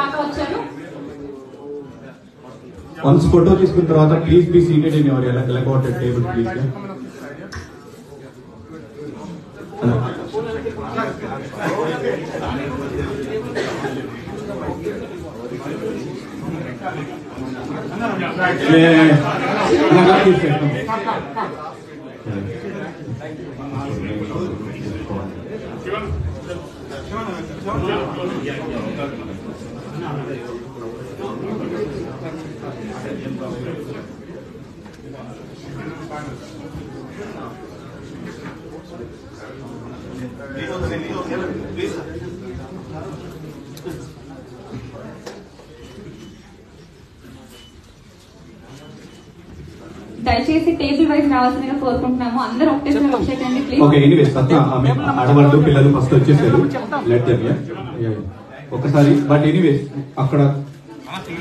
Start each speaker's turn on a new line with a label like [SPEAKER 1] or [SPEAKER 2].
[SPEAKER 1] దాకా వచ్చారు.
[SPEAKER 2] Once photo తీసుకున్న తర్వాత please be seated in your allotted table please.
[SPEAKER 1] దయచేసి టేబుల్ వైజ్ రావాల్సిందిగా కోరుకుంటున్నాము. అందరూ ఒకటేసారి వచ్చేయండి ప్లీజ్.
[SPEAKER 2] ఓకే, ఎనీవేస్ ఆడవాళ్ళు పిల్లలు ఫస్ట్ వచ్చేసారు. లెట్ దెమ్ ఒకసారి. బట్ ఎనీవేస్ అక్కడ